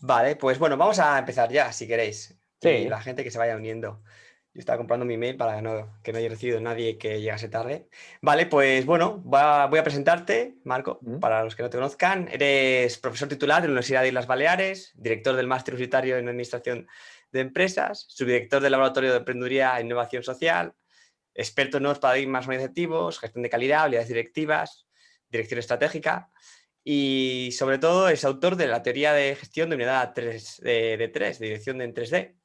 Vale, pues bueno, vamos a empezar ya, si queréis. Y Sí. la gente que se vaya uniendo. Yo estaba comprando mi mail para que no haya recibido nadie que llegase tarde. Vale, pues bueno, voy a presentarte, Marco. Mm. Para los que no te conozcan, eres profesor titular de la Universidad de Islas Baleares, director del Máster Universitario en Administración de Empresas, subdirector del Laboratorio de Emprendeduría e Innovación Social, experto en nuevos paradigmas organizativos, gestión de calidad, habilidades directivas, dirección estratégica. Y sobre todo es autor de la teoría de gestión de unidad 3, de 3, de dirección en 3D,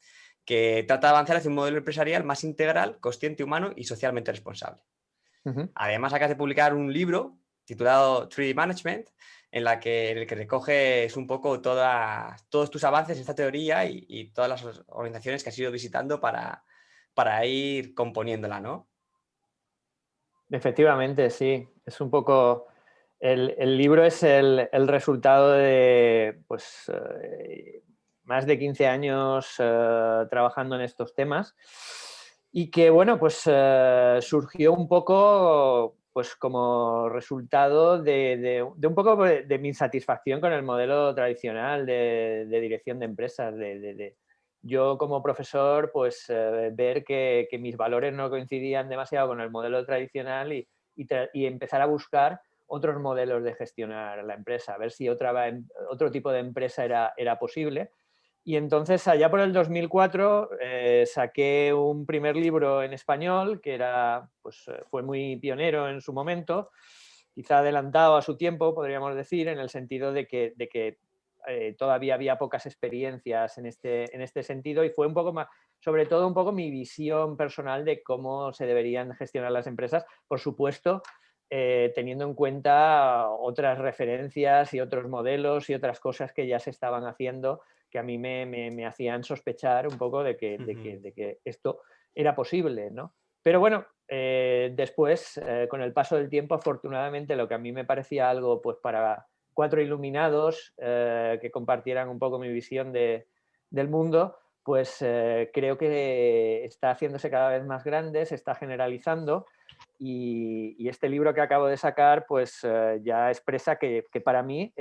que trata de avanzar hacia un modelo empresarial más integral, consciente, humano y socialmente responsable. Ujú. Además, acabas de publicar un libro titulado 3D Management, en el que recoges un poco todos tus avances en esta teoría y todas las organizaciones que has ido visitando para ir componiéndola, ¿no? Efectivamente, sí. Es un poco. El libro es el resultado de pues, más de 15 años trabajando en estos temas y que, bueno, pues surgió un poco pues como resultado de un poco de mi insatisfacción con el modelo tradicional de dirección de empresas, yo como profesor, pues ver que mis valores no coincidían demasiado con el modelo tradicional y empezar a buscar otros modelos de gestionar la empresa, a ver si otro tipo de empresa era posible. Y entonces, allá por el 2004, saqué un primer libro en español que pues, fue muy pionero en su momento, quizá adelantado a su tiempo, podríamos decir, en el sentido de que todavía había pocas experiencias en este sentido, y fue un poco más, sobre todo un poco mi visión personal de cómo se deberían gestionar las empresas, por supuesto, teniendo en cuenta otras referencias y otros modelos y otras cosas que ya se estaban haciendo que a mí me hacían sospechar un poco de que esto era posible, ¿no? Pero bueno, después, con el paso del tiempo, afortunadamente, lo que a mí me parecía algo pues para cuatro iluminados que compartieran un poco mi visión del mundo, pues creo que está haciéndose cada vez más grande, se está generalizando y este libro que acabo de sacar pues ya expresa que para mí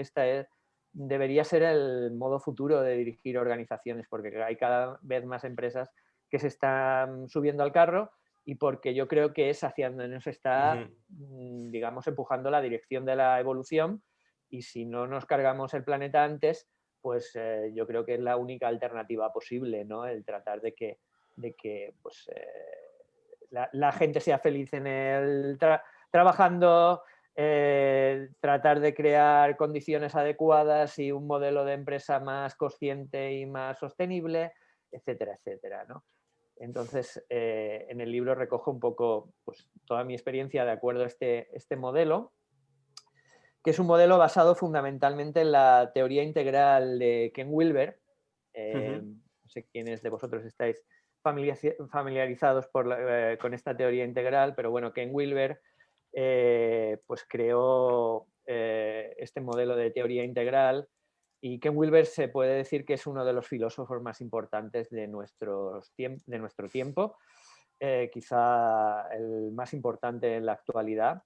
debería ser el modo futuro de dirigir organizaciones, porque hay cada vez más empresas que se están subiendo al carro y porque yo creo que es hacia donde nos está, Ujú. digamos, empujando la dirección de la evolución, y si no nos cargamos el planeta antes, pues yo creo que es la única alternativa posible, ¿no? El tratar de que pues, la gente sea feliz en trabajando, tratar de crear condiciones adecuadas y un modelo de empresa más consciente y más sostenible, etcétera, etcétera, ¿no? Entonces, en el libro recojo un poco pues, toda mi experiencia de acuerdo a este modelo, que es un modelo basado fundamentalmente en la teoría integral de Ken Wilber. Ujú. No sé quiénes de vosotros estáis familiarizados con esta teoría integral, pero bueno, Ken Wilber pues creó este modelo de teoría integral, y Ken Wilber se puede decir que es uno de los filósofos más importantes de nuestro tiempo, quizá el más importante en la actualidad.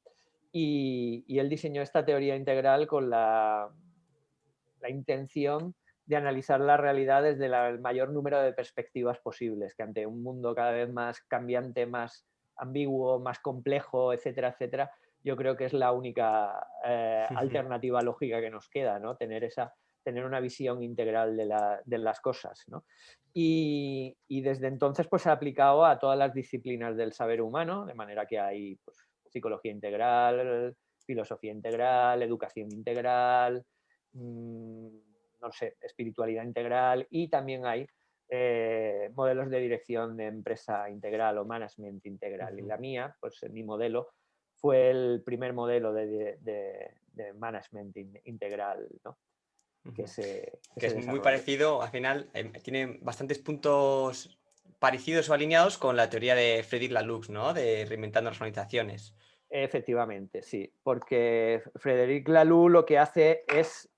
Y él diseñó esta teoría integral con la intención de analizar la realidad desde el mayor número de perspectivas posibles, que ante un mundo cada vez más cambiante, más ambiguo, más complejo, etcétera, etcétera, yo creo que es la única alternativa lógica que nos queda, ¿no? Tener una visión integral de las cosas, ¿no? Y desde entonces pues se ha aplicado a todas las disciplinas del saber humano, de manera que hay pues, psicología integral, filosofía integral, educación integral, no sé, espiritualidad integral, y también hay modelos de dirección de empresa integral o management integral. Y Ujú. la mía, pues mi modelo, fue el primer modelo de management integral, ¿no? que, Ujú. se, que Que se es muy desarrolló. parecido, al final, tiene bastantes puntos parecidos o alineados con la teoría de Frederic Laloux, ¿no? De reinventando las organizaciones. Efectivamente, sí, porque Frédéric Laloux lo que hace es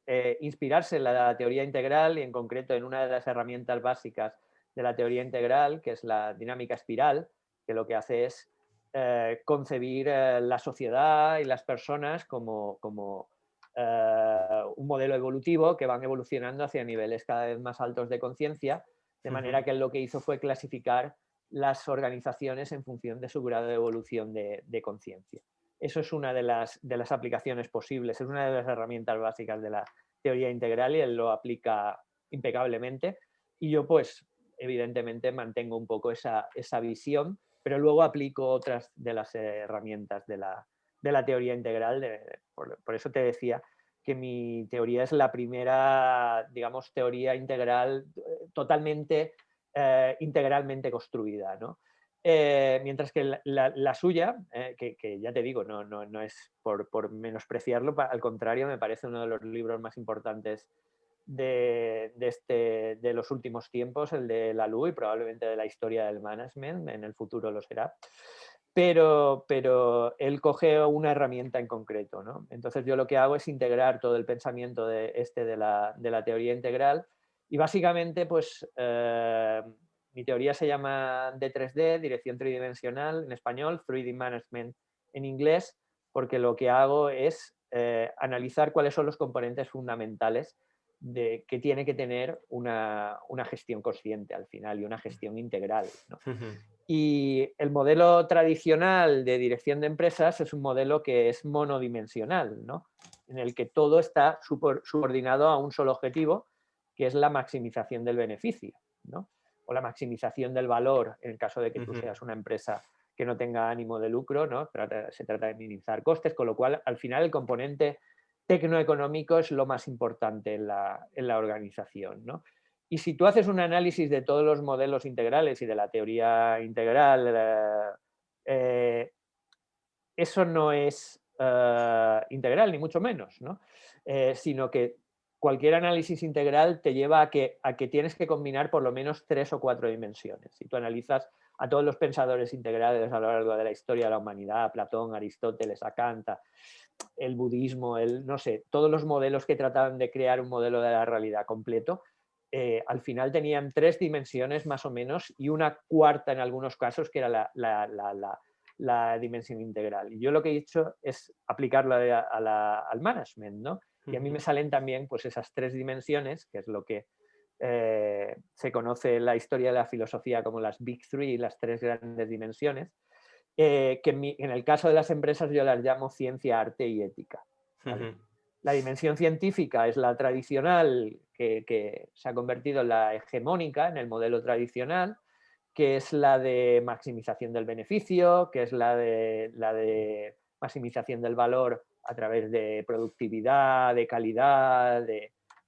inspirarse en la teoría integral y en concreto en una de las herramientas básicas de la teoría integral, que es la dinámica espiral, que lo que hace es concebir la sociedad y las personas como un modelo evolutivo que van evolucionando hacia niveles cada vez más altos de conciencia, de manera que él lo que hizo fue clasificar las organizaciones en función de su grado de evolución de conciencia. Eso es una de las aplicaciones posibles, es una de las herramientas básicas de la teoría integral y él lo aplica impecablemente. Y yo, pues, evidentemente mantengo un poco esa visión, pero luego aplico otras de las herramientas de la teoría integral. Por eso te decía que mi teoría es la primera, digamos, teoría integral totalmente, integralmente construida, ¿no? Mientras que la suya, que ya te digo, no es por menospreciarlo, al contrario, me parece uno de los libros más importantes de los últimos tiempos, el de Laloux, y probablemente de la historia del management, en el futuro lo será. Pero él coge una herramienta en concreto, ¿no? Entonces yo lo que hago es integrar todo el pensamiento de la teoría integral y básicamente pues mi teoría se llama D3D, dirección tridimensional en español, 3D Management en inglés, porque lo que hago es analizar cuáles son los componentes fundamentales que tiene que tener una gestión consciente al final y una gestión integral, ¿no? Y el modelo tradicional de dirección de empresas es un modelo que es monodimensional, ¿no? En el que todo está subordinado a un solo objetivo, que es la maximización del beneficio, ¿no? O la maximización del valor, en el caso de que tú seas una empresa que no tenga ánimo de lucro, ¿no? Se trata de minimizar costes, con lo cual al final el componente tecnoeconómico es lo más importante en la organización, ¿no? Y si tú haces un análisis de todos los modelos integrales y de la teoría integral, eso no es integral, ni mucho menos, ¿no? Sino que cualquier análisis integral te lleva a que tienes que combinar por lo menos 3 o 4 dimensiones. Si tú analizas a todos los pensadores integrales a lo largo de la historia de la humanidad, Platón, Aristóteles, Kant, el budismo, no sé, todos los modelos que trataban de crear un modelo de la realidad completo, al final tenían 3 dimensiones más o menos y una cuarta en algunos casos que era la dimensión integral. Y yo lo que he hecho es aplicarlo al management, ¿no? Y a mí me salen también pues esas 3 dimensiones, que es lo que se conoce en la historia de la filosofía como las Big Three, las 3 grandes dimensiones, que en el caso de las empresas yo las llamo ciencia, arte y ética, ¿vale? La dimensión científica es la tradicional, que se ha convertido en la hegemónica, en el modelo tradicional, que es la de maximización del beneficio, que es la de maximización del valor a través de productividad, de calidad,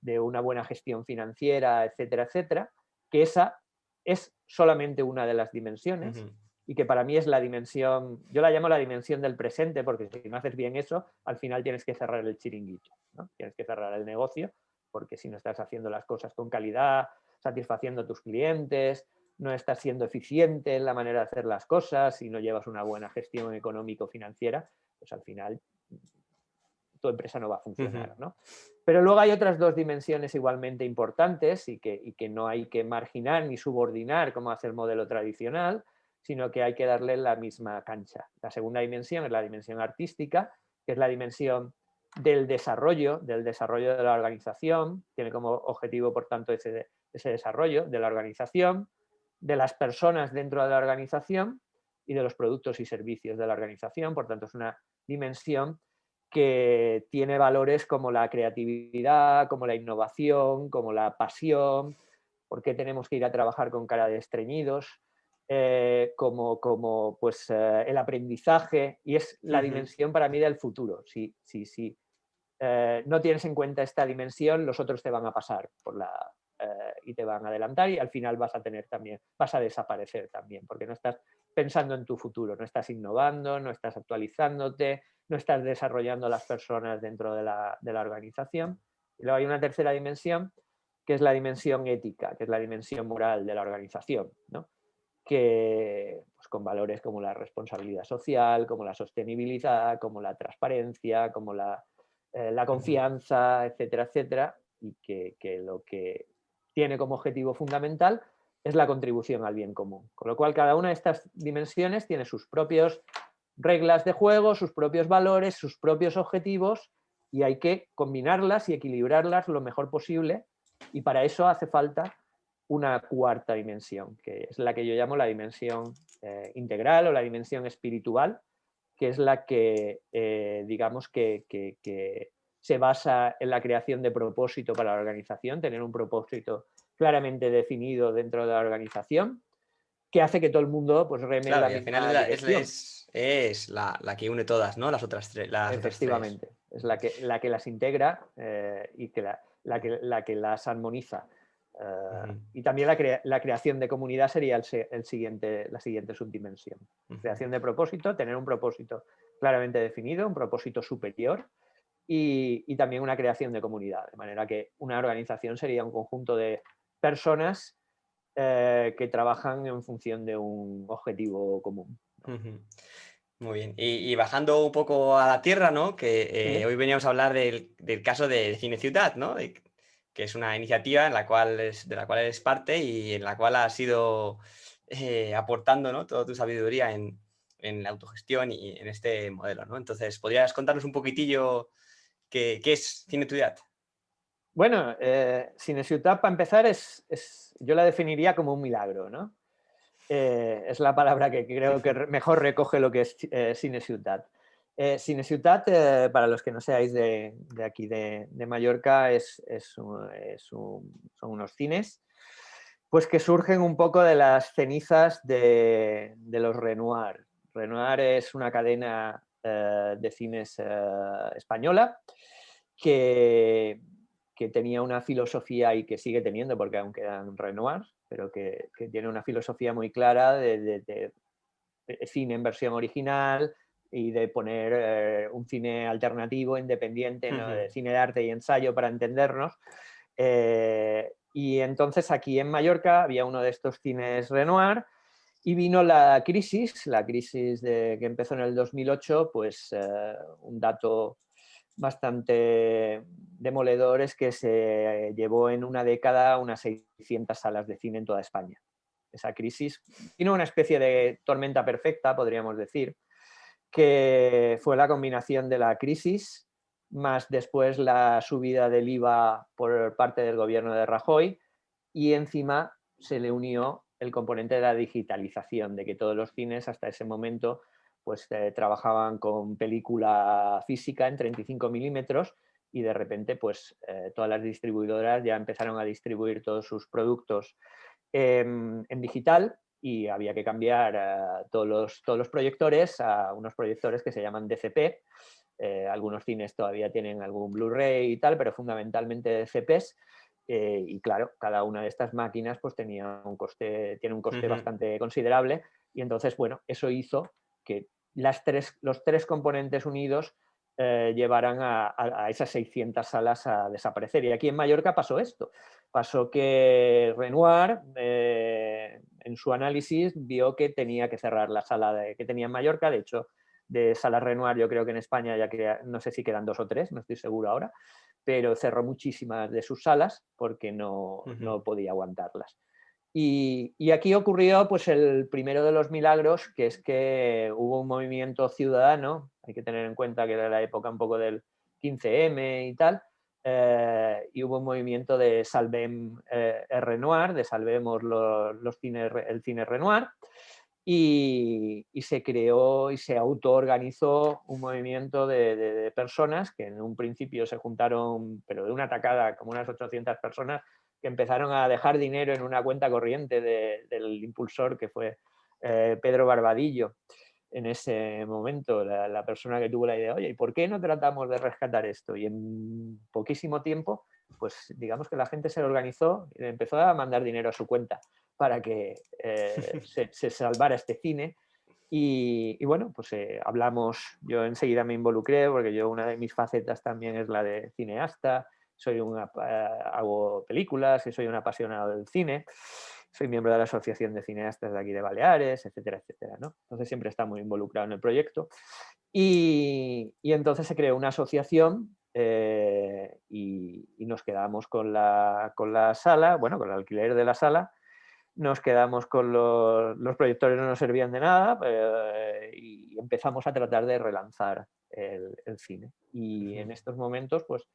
de una buena gestión financiera, etcétera, etcétera, que esa es solamente una de las dimensiones. Y que para mí es la dimensión, yo la llamo la dimensión del presente, porque si no haces bien eso, al final tienes que cerrar el chiringuito, ¿no? Tienes que cerrar el negocio, porque si no estás haciendo las cosas con calidad, satisfaciendo a tus clientes, no estás siendo eficiente en la manera de hacer las cosas y no llevas una buena gestión económico-financiera, pues al final tu empresa no va a funcionar, ¿no? Pero luego hay otras 2 dimensiones igualmente importantes y que no hay que marginar ni subordinar como hace el modelo tradicional, sino que hay que darle la misma cancha. La segunda dimensión es la dimensión artística, que es la dimensión del desarrollo de la organización, tiene como objetivo, por tanto, ese desarrollo de la organización, de las personas dentro de la organización y de los productos y servicios de la organización. Por tanto, es una dimensión que tiene valores como la creatividad, como la innovación, como la pasión, por qué tenemos que ir a trabajar con cara de estreñidos, como pues, el aprendizaje, y es la dimensión para mí del futuro. Si no tienes en cuenta esta dimensión, los otros te van a pasar y te van a adelantar y al final vas a desaparecer también, porque no estás pensando en tu futuro, no estás innovando, no estás actualizándote, no estás desarrollando a las personas dentro de la organización. Y luego hay una tercera dimensión, que es la dimensión ética, que es la dimensión moral de la organización, ¿no? Que pues, con valores como la responsabilidad social, como la sostenibilidad, como la transparencia, como la confianza, etcétera, etcétera, y que lo que tiene como objetivo fundamental es la contribución al bien común. Con lo cual, cada una de estas dimensiones tiene sus propias reglas de juego, sus propios valores, sus propios objetivos, y hay que combinarlas y equilibrarlas lo mejor posible, y para eso hace falta una cuarta dimensión, que es la que yo llamo la dimensión integral o la dimensión espiritual, que es la que, digamos, que se basa en la creación de propósito para la organización, tener un propósito claramente definido dentro de la organización, que hace que todo el mundo pues, reme en Claro, la y al final misma dirección. es la que une todas, ¿no? Las otras tres. Efectivamente, es la que las integra y que la que las armoniza. Ujú, Y también la creación de comunidad sería la siguiente subdimensión. ujú, Creación de propósito, tener un propósito claramente definido, un propósito superior y también una creación de comunidad. De manera que una organización sería un conjunto de personas que trabajan en función de un objetivo común, ¿no? ujú. Muy bien. Y bajando un poco a la tierra, ¿no? Que Sí, hoy veníamos a hablar del caso de Cine Ciudad, ¿no? Que es una iniciativa en la cual de la cual eres parte y en la cual has ido aportando, ¿no? Toda tu sabiduría en la autogestión y en este modelo, ¿no? Entonces, ¿podrías contarnos un poquitillo qué es Cine Ciudad? bueno, Cineciutat, para empezar, yo la definiría como un milagro, ¿no? Es la palabra que creo que mejor recoge lo que es Cineciutat. Cineciutat, para los que no seáis de aquí de Mallorca, son unos cines pues que surgen un poco de las cenizas de los Renoir. Renoir es una cadena de cines española que, que tenía una filosofía y que sigue teniendo, porque aún quedan Renoir, pero que tiene una filosofía muy clara de cine en versión original y de poner un cine alternativo, independiente, ¿no? De cine de arte y ensayo para entendernos. Y entonces aquí en Mallorca había uno de estos cines Renoir y vino la crisis que empezó en el 2008, pues un dato bastante demoledor es que se llevó en una década unas 600 salas de cine en toda España. Esa crisis vino una especie de tormenta perfecta, podríamos decir, que fue la combinación de la crisis más después la subida del IVA por parte del gobierno de Rajoy y encima se le unió el componente de la digitalización, de que todos los cines hasta ese momento pues trabajaban con película física en 35 milímetros y de repente pues todas las distribuidoras ya empezaron a distribuir todos sus productos en digital y había que cambiar todos los proyectores a unos proyectores que se llaman DCP. Algunos cines todavía tienen algún Blu-ray y tal, pero fundamentalmente DCPs. Y claro, cada una de estas máquinas pues tiene un coste bastante considerable y entonces, bueno, eso hizo que los tres componentes unidos llevaran a esas 600 salas a desaparecer. Y aquí en Mallorca pasó esto. Pasó que Renoir, en su análisis, vio que tenía que cerrar la sala que tenía en Mallorca. De hecho, de salas Renoir yo creo que en España no sé si quedan 2 o 3, no estoy seguro ahora, pero cerró muchísimas de sus salas porque no podía aguantarlas. Y aquí ocurrió pues el primero de los milagros, que es que hubo un movimiento ciudadano, hay que tener en cuenta que era la época un poco del 15M y tal, y hubo un movimiento de Salvem Renoir, de salvemos el cine Renoir, y se creó y se autoorganizó un movimiento de personas que en un principio se juntaron, pero de una tacada, como unas 800 personas, que empezaron a dejar dinero en una cuenta corriente del impulsor que fue Pedro Barbadillo en ese momento, la persona que tuvo la idea, oye, ¿y por qué no tratamos de rescatar esto? Y en poquísimo tiempo, pues digamos que la gente se organizó y empezó a mandar dinero a su cuenta para que se salvara este cine. Y bueno, pues hablamos, yo enseguida me involucré porque yo una de mis facetas también es la de cineasta, hago películas y soy un apasionado del cine, soy miembro de la Asociación de Cineastas de aquí de Baleares, etcétera, etcétera, ¿no? Entonces siempre está muy involucrado en el proyecto. Y entonces se creó una asociación y nos quedamos con la sala, bueno, con el alquiler de la sala, nos quedamos con los proyectores, no nos servían de nada y empezamos a tratar de relanzar el cine. Y en estos momentos, pues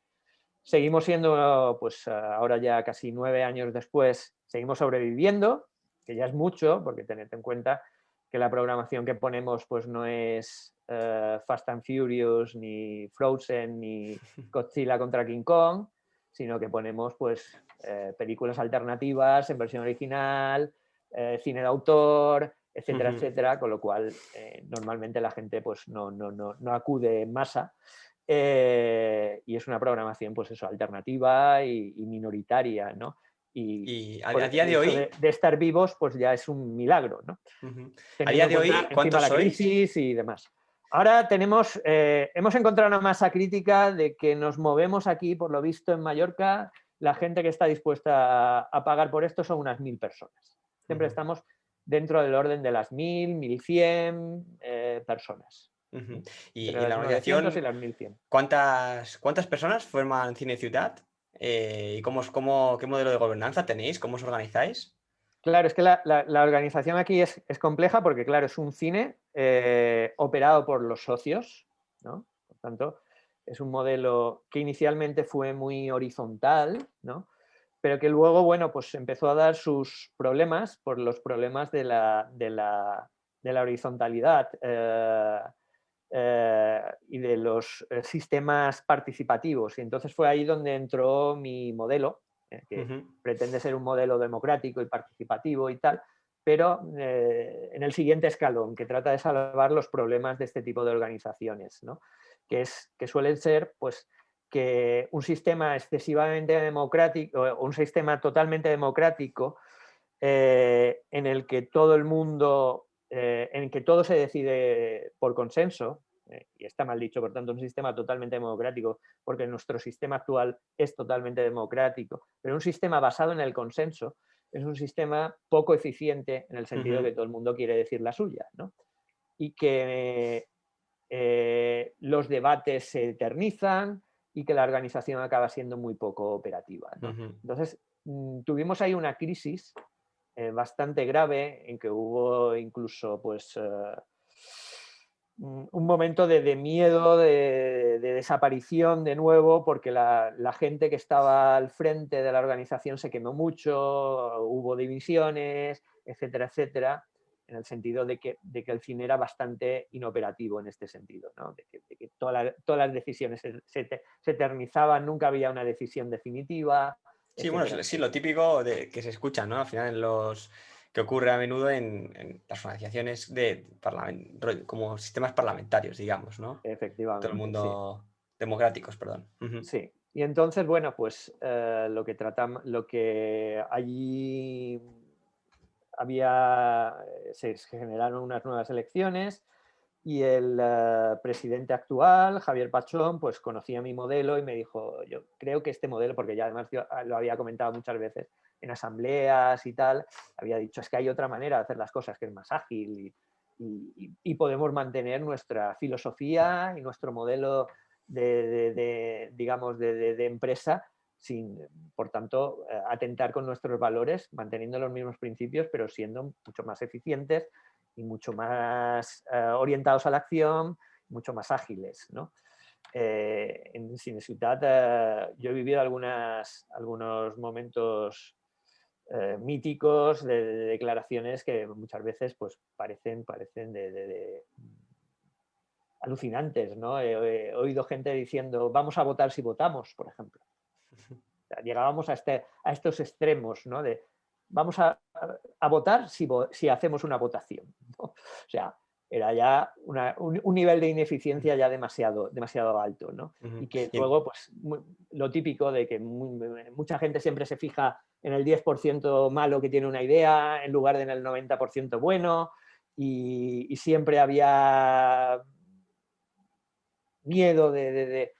seguimos siendo, pues ahora ya casi 9 años después, seguimos sobreviviendo, que ya es mucho, porque tened en cuenta que la programación que ponemos pues no es Fast and Furious, ni Frozen, ni Godzilla contra King Kong, sino que ponemos pues películas alternativas en versión original, cine de autor, etcétera, etcétera, con lo cual normalmente la gente pues no acude en masa. Y es una programación pues eso, alternativa y minoritaria, ¿no? Y Por a día el de hecho hoy, de estar vivos pues ya es un milagro, ¿no? a Teniendo día en de cuenta hoy, encima ¿cuántos la sois? crisis y demás. Ahora hemos encontrado una masa crítica de que nos movemos aquí, por lo visto en Mallorca, la gente que está dispuesta a pagar por esto son unas 1000 personas. Siempre estamos dentro del orden de las 1000, 1100 personas. Y Entre en la las 900 y organización, las 1100. ¿cuántas personas forman Cine Ciudad? ¿Y qué modelo de gobernanza tenéis? ¿Cómo os organizáis? Claro, es que la organización aquí es compleja porque, claro, es un cine operado por los socios, ¿no? Por tanto, es un modelo que inicialmente fue muy horizontal, ¿no? Pero que luego, bueno, pues empezó a dar sus problemas por los problemas de la horizontalidad y de los sistemas participativos. Y entonces fue ahí donde entró mi modelo, que pretende ser un modelo democrático y participativo y tal, pero en el siguiente escalón, que trata de salvar los problemas de este tipo de organizaciones, ¿no? que suelen ser, pues, que un sistema excesivamente democrático, o un sistema totalmente democrático, en el que todo el mundo, en que todo se decide por consenso, y está mal dicho, por tanto, un sistema totalmente democrático, porque nuestro sistema actual es totalmente democrático, pero un sistema basado en el consenso es un sistema poco eficiente en el sentido de que todo el mundo quiere decir la suya, ¿no? Y que los debates se eternizan y que la organización acaba siendo muy poco operativa, ¿no? Entonces, tuvimos ahí una crisis bastante grave en que hubo incluso pues un momento de miedo, de desaparición de nuevo, porque la gente que estaba al frente de la organización se quemó mucho, hubo divisiones, etcétera, etcétera, en el sentido de que el cine era bastante inoperativo en este sentido, ¿no? de que todas las decisiones se eternizaban, nunca había una decisión definitiva, Sí, bueno, etcétera, sí, lo etcétera. típico que se escucha, ¿no? Al final que ocurre a menudo en las organizaciones como sistemas parlamentarios, digamos, ¿no? Todo el Efectivamente, sí. mundo democráticos, perdón. Sí, y entonces, bueno, pues lo que allí había, se generaron unas nuevas elecciones y el presidente actual, Javier Pachón, pues conocía mi modelo y me dijo, yo creo que este modelo, porque ya además yo lo había comentado muchas veces en asambleas y tal, había dicho, es que hay otra manera de hacer las cosas que es más ágil y podemos mantener nuestra filosofía y nuestro modelo digamos, de empresa sin, por tanto, atentar con nuestros valores, manteniendo los mismos principios, pero siendo mucho más eficientes y mucho más orientados a la acción, mucho más ágiles, ¿no? En Cinesuitat yo he vivido algunos momentos míticos de declaraciones que muchas veces pues, parecen alucinantes, ¿no? He oído gente diciendo, vamos a votar si votamos, por ejemplo. O sea, llegábamos a estos extremos, ¿no? De vamos a votar si hacemos una votación, ¿no? O sea, era ya un nivel de ineficiencia ya demasiado alto, ¿no? Y que luego, pues, lo típico de que mucha gente siempre se fija en el 10% malo que tiene una idea en lugar de en el 90% bueno, y siempre había miedo de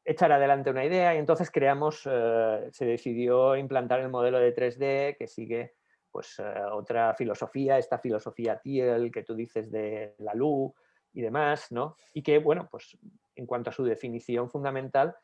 echar adelante una idea y entonces se decidió implantar el modelo de 3D que sigue pues otra filosofía, esta filosofía Thiel que tú dices de la luz y demás, ¿no? Y que, bueno, pues en cuanto a su definición fundamental,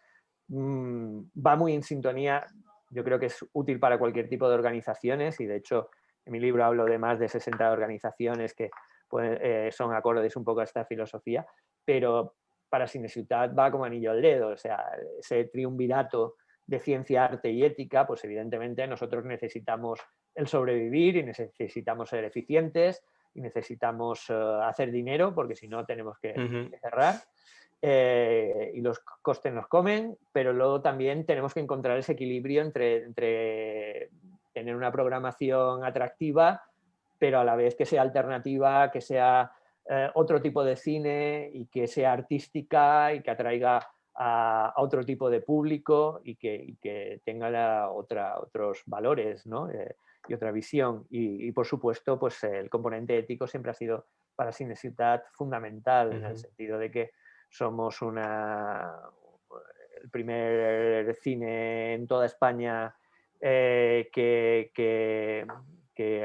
va muy en sintonía, yo creo que es útil para cualquier tipo de organizaciones y de hecho en mi libro hablo de más de 60 organizaciones que pues, son acordes un poco a esta filosofía, pero para Cineciutat va como anillo al dedo, o sea, ese triunvirato de ciencia, arte y ética, pues evidentemente nosotros necesitamos el sobrevivir y necesitamos ser eficientes y necesitamos hacer dinero, porque si no tenemos que cerrar. Y los costes nos comen, pero luego también tenemos que encontrar ese equilibrio entre tener una programación atractiva, pero a la vez que sea alternativa, que sea otro tipo de cine y que sea artística y que atraiga a otro tipo de público y que tenga otros valores, ¿no? Y otra visión. Y por supuesto, pues el componente ético siempre ha sido para Cineciutat fundamental, en el sentido de que somos el primer cine en toda España que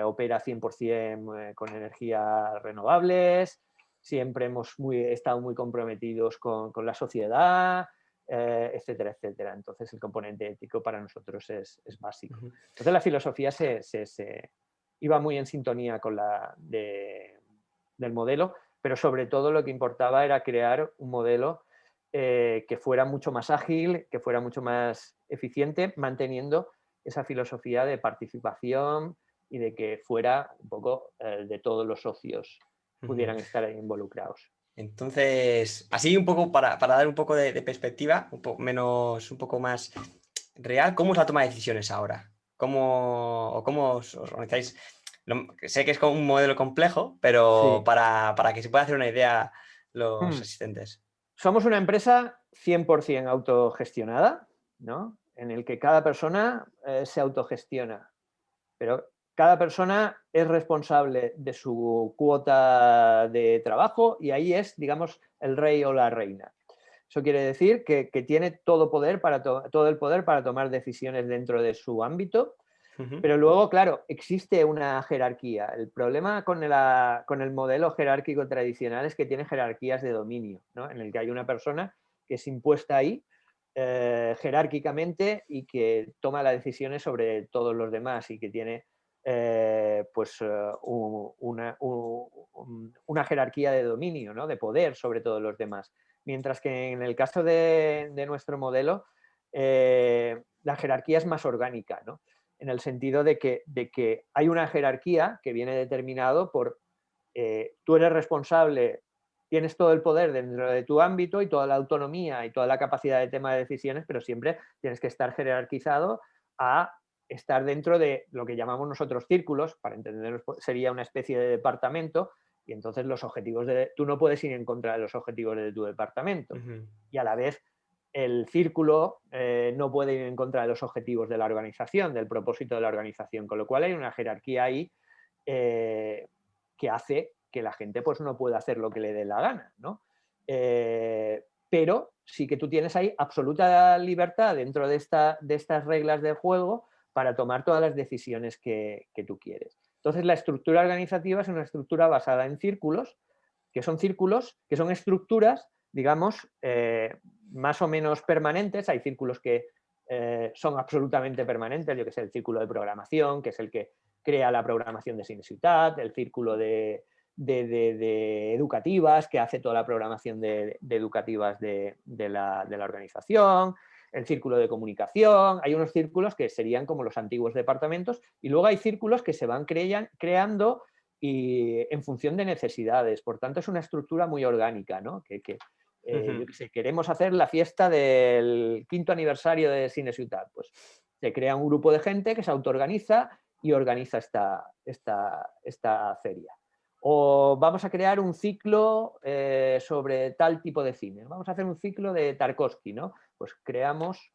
opera 100% con energías renovables. Siempre hemos estado muy comprometidos con la sociedad, etcétera, etcétera. Entonces el componente ético para nosotros es básico. Entonces la filosofía se iba muy en sintonía con del modelo, pero sobre todo lo que importaba era crear un modelo que fuera mucho más ágil, que fuera mucho más eficiente, manteniendo esa filosofía de participación y de que fuera un poco de todos los socios pudieran estar ahí involucrados. Entonces, así un poco para dar un poco de perspectiva, un poco más real, ¿cómo es la toma de decisiones ahora? ¿Cómo os organizáis? Sé que es como un modelo complejo, pero Sí. para que se pueda hacer una idea los asistentes. Somos una empresa 100% autogestionada, ¿no? En el que cada persona se autogestiona, pero cada persona es responsable de su cuota de trabajo y ahí es, digamos, el rey o la reina. Eso quiere decir que tiene todo el poder para tomar decisiones dentro de su ámbito, pero luego, claro, existe una jerarquía. El problema con el modelo jerárquico tradicional es que tiene jerarquías de dominio, ¿no? En el que hay una persona que es impuesta ahí jerárquicamente y que toma las decisiones sobre todos los demás y que tiene una jerarquía de dominio, ¿no? De poder sobre todos los demás. Mientras que en el caso de nuestro modelo, la jerarquía es más orgánica, ¿no? En el sentido de que hay una jerarquía que viene determinado por tú eres responsable, tienes todo el poder dentro de tu ámbito y toda la autonomía y toda la capacidad de toma de decisiones, pero siempre tienes que estar jerarquizado a estar dentro de lo que llamamos nosotros círculos, para entendernos sería una especie de departamento, y entonces los objetivos tú no puedes ir en contra de los objetivos de tu departamento. Y a la vez el círculo no puede ir en contra de los objetivos de la organización, del propósito de la organización, con lo cual hay una jerarquía ahí que hace que la gente pues, no pueda hacer lo que le dé la gana, ¿no? Pero sí que tú tienes ahí absoluta libertad dentro de estas reglas del juego para tomar todas las decisiones que tú quieres. Entonces, la estructura organizativa es una estructura basada en círculos, que son estructuras, digamos, más o menos permanentes. Hay círculos que son absolutamente permanentes, yo que sé, el círculo de programación, que es el que crea la programación de Cineciutat, el círculo de educativas, que hace toda la programación de educativas de la organización, el círculo de comunicación. Hay unos círculos que serían como los antiguos departamentos y luego hay círculos que se van creando y en función de necesidades. Por tanto, es una estructura muy orgánica, ¿no? Yo que sé, queremos hacer la fiesta del 5º aniversario de Cineciutat, pues se crea un grupo de gente que se autoorganiza y organiza esta feria. O vamos a crear un ciclo sobre tal tipo de cine. Vamos a hacer un ciclo de Tarkovsky, ¿no? Pues creamos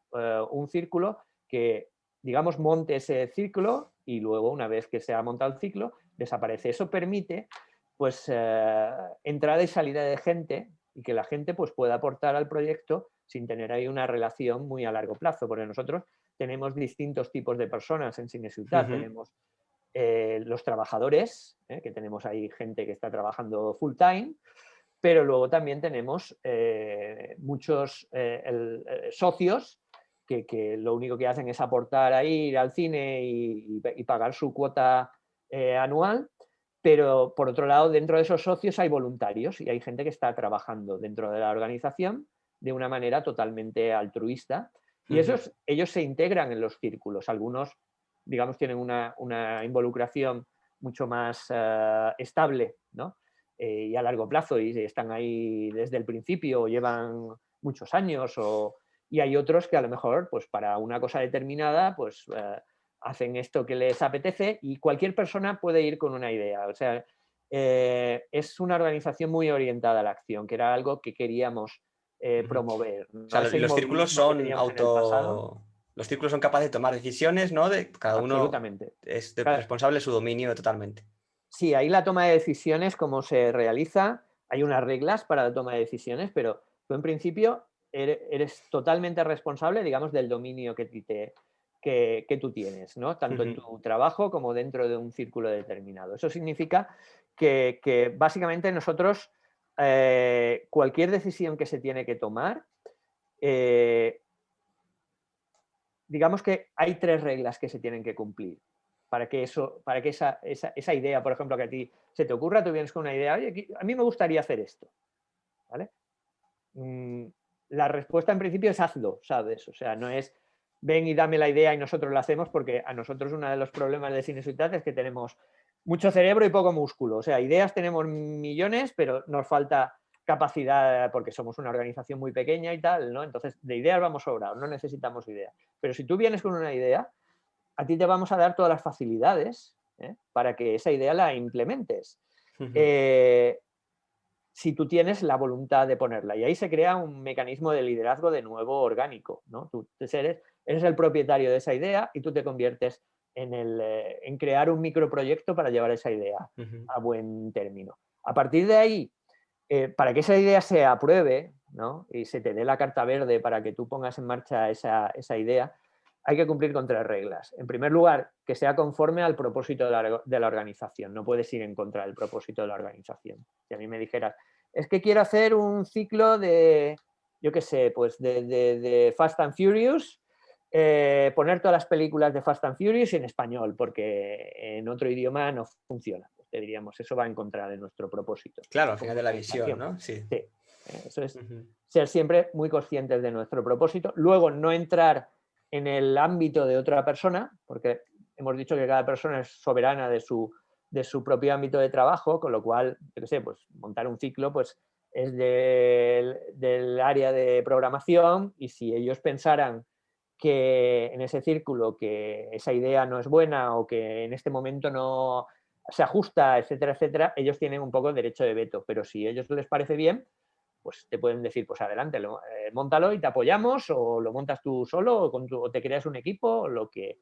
un círculo que, digamos, monte ese ciclo y luego, una vez que se ha montado el ciclo, desaparece. Eso permite, pues, entrada y salida de gente y que la gente pues, pueda aportar al proyecto sin tener ahí una relación muy a largo plazo, porque nosotros tenemos distintos tipos de personas en Cineciutat. Tenemos los trabajadores, que tenemos ahí gente que está trabajando full time, pero luego también tenemos muchos socios que lo único que hacen es aportar a ir al cine y pagar su cuota anual, pero por otro lado, dentro de esos socios hay voluntarios y hay gente que está trabajando dentro de la organización de una manera totalmente altruista. Y ellos se integran en los círculos. Algunos, digamos, tienen una involucración mucho más estable, ¿no? Y a largo plazo, y están ahí desde el principio, o llevan muchos años, y hay otros que a lo mejor, pues para una cosa determinada, pues hacen esto que les apetece, y cualquier persona puede ir con una idea. O sea, es una organización muy orientada a la acción, que era algo que queríamos promover, O ¿no? sea, Ese los círculos inmovilismo que son teníamos en el pasado. Los círculos son capaces de tomar decisiones, ¿no? Cada uno Absolutamente. es Cada- responsable de su dominio totalmente. Sí, ahí la toma de decisiones, cómo se realiza, hay unas reglas para la toma de decisiones, pero tú en principio eres totalmente responsable, digamos, del dominio que tú tienes, ¿no? Tanto en tu trabajo como dentro de un círculo determinado. Eso significa que básicamente nosotros, cualquier decisión que se tiene que tomar, digamos que hay 3 reglas que se tienen que cumplir para que esa idea, por ejemplo, que a ti se te ocurra, tú vienes con una idea, oye, a mí me gustaría hacer esto, ¿vale? La respuesta en principio es hazlo, ¿sabes? O sea, no es ven y dame la idea y nosotros la hacemos, porque a nosotros uno de los problemas de Cinesuitat es que tenemos mucho cerebro y poco músculo. O sea, ideas tenemos millones, pero nos falta capacidad porque somos una organización muy pequeña y tal, ¿no? Entonces, de ideas vamos sobrados, no necesitamos ideas. Pero si tú vienes con una idea, a ti te vamos a dar todas las facilidades para que esa idea la implementes. Si tú tienes la voluntad de ponerla. Y ahí se crea un mecanismo de liderazgo de nuevo orgánico, ¿no? Tú eres el propietario de esa idea y tú te conviertes en crear un microproyecto para llevar esa idea a buen término. A partir de ahí, para que esa idea se apruebe, ¿no? Y se te dé la carta verde para que tú pongas en marcha esa idea, hay que cumplir con 3 reglas. En primer lugar, que sea conforme al propósito de la organización. No puedes ir en contra del propósito de la organización. Si a mí me dijeras, es que quiero hacer un ciclo de, yo qué sé, pues de Fast and Furious, poner todas las películas de Fast and Furious en español, porque en otro idioma no funciona. Pues te diríamos, eso va en contra de nuestro propósito. Claro, al Como final de la visión, organización. ¿no? Sí. Sí, eso es ser siempre muy conscientes de nuestro propósito. Luego, no entrar en el ámbito de otra persona, porque hemos dicho que cada persona es soberana de su propio ámbito de trabajo, con lo cual, yo qué sé, pues montar un ciclo pues es del área de programación, y si ellos pensaran que en ese círculo que esa idea no es buena o que en este momento no se ajusta, etcétera, etcétera, ellos tienen un poco el derecho de veto, pero si a ellos les parece bien, pues te pueden decir, pues adelante, móntalo y te apoyamos, o lo montas tú solo, o te creas un equipo, o lo que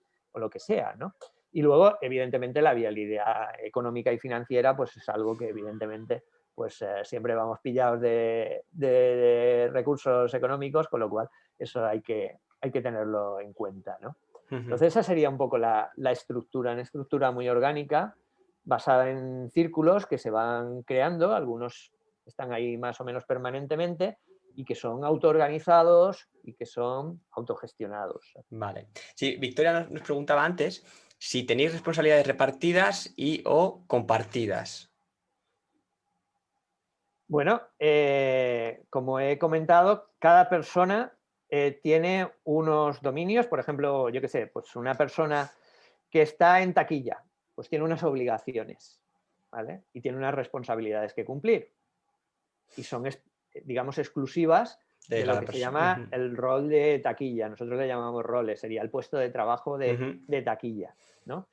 sea, ¿no? Y luego, evidentemente, la viabilidad económica y financiera, pues es algo que evidentemente pues siempre vamos pillados de recursos económicos, con lo cual eso hay que tenerlo en cuenta, ¿no? Entonces esa sería un poco la estructura, una estructura muy orgánica, basada en círculos que se van creando, algunos están ahí más o menos permanentemente, y que son autoorganizados y que son autogestionados. Vale. Sí, Victoria nos preguntaba antes si tenéis responsabilidades repartidas y o compartidas. Bueno, como he comentado, cada persona tiene unos dominios. Por ejemplo, yo qué sé, pues una persona que está en taquilla, pues tiene unas obligaciones, ¿vale? Y tiene unas responsabilidades que cumplir. Y son, digamos, exclusivas de lo que se llama el rol de taquilla. Nosotros le llamamos roles, sería el puesto de trabajo de taquilla, ¿no?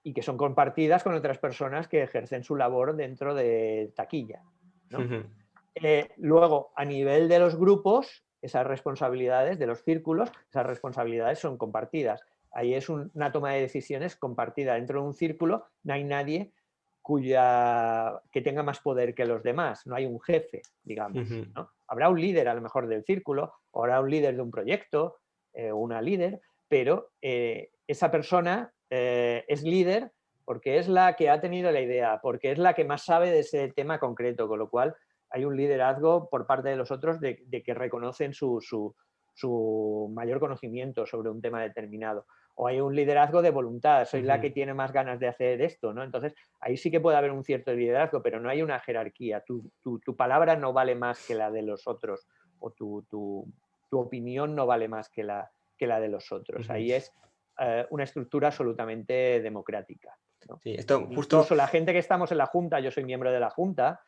Y que son compartidas con otras personas que ejercen su labor dentro de taquilla, ¿no? Luego, a nivel de los grupos, esas responsabilidades, de los círculos, esas responsabilidades son compartidas. Ahí es una toma de decisiones compartida. Dentro de un círculo no hay nadie que tenga más poder que los demás, no hay un jefe, digamos, ¿no? Habrá un líder a lo mejor del círculo, o habrá un líder de un proyecto, una líder, pero esa persona es líder porque es la que ha tenido la idea, porque es la que más sabe de ese tema concreto, con lo cual hay un liderazgo por parte de los otros de que reconocen su su mayor conocimiento sobre un tema determinado. O hay un liderazgo de voluntad, soy la que tiene más ganas de hacer esto, ¿no? Entonces, ahí sí que puede haber un cierto liderazgo, pero no hay una jerarquía. Tu palabra no vale más que la de los otros, o tu opinión no vale más que la de los otros. Ahí es una estructura absolutamente democrática, ¿no? Sí, esto justo... Incluso la gente que estamos en la Junta, yo soy miembro de la Junta,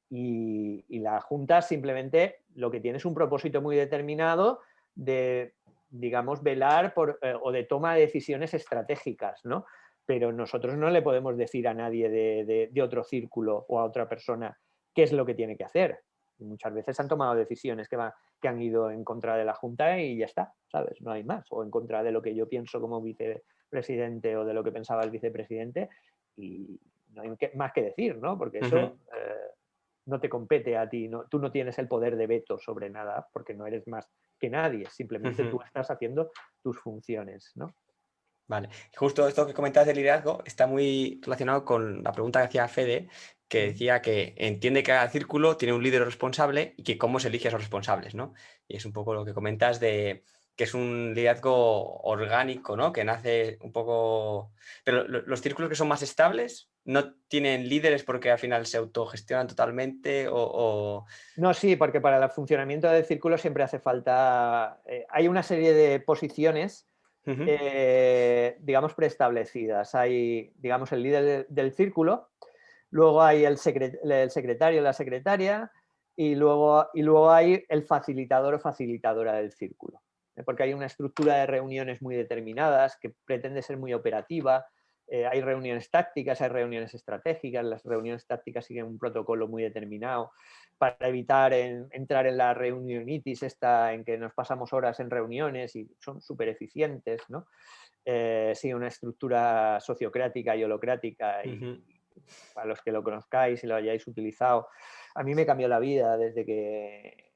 y la Junta simplemente lo que tiene es un propósito muy determinado de, digamos, velar por, o de toma de decisiones estratégicas, ¿no? Pero nosotros no le podemos decir a nadie de otro círculo o a otra persona qué es lo que tiene que hacer. Y muchas veces han tomado decisiones que han ido en contra de la Junta y ya está, ¿sabes? No hay más. O en contra de lo que yo pienso como vicepresidente o de lo que pensaba el vicepresidente, y no hay más que decir, ¿no? Porque eso no te compete a ti, ¿no? Tú no tienes el poder de veto sobre nada porque no eres más que nadie, simplemente tú estás haciendo tus funciones, ¿no? Vale, justo esto que comentabas del liderazgo está muy relacionado con la pregunta que hacía Fede, que decía que entiende que cada círculo tiene un líder responsable y que cómo se elige a esos responsables, ¿no? Y es un poco lo que comentas de que es un liderazgo orgánico, ¿no? Que nace un poco... Pero los círculos que son más estables no tienen líderes porque al final se autogestionan totalmente o... No, sí, porque para el funcionamiento del círculo siempre hace falta... hay una serie de posiciones digamos, preestablecidas. Hay, digamos, el líder del círculo, luego hay el secretario o la secretaria, y luego hay el facilitador o facilitadora del círculo. Porque hay una estructura de reuniones muy determinadas que pretende ser muy operativa. Hay reuniones tácticas, hay reuniones estratégicas. Las reuniones tácticas siguen un protocolo muy determinado para evitar entrar en la reunionitis esta en que nos pasamos horas en reuniones y son súper eficientes, ¿no? Sí, una estructura sociocrática y holocrática, y para los que lo conozcáis y lo hayáis utilizado, a mí me cambió la vida desde que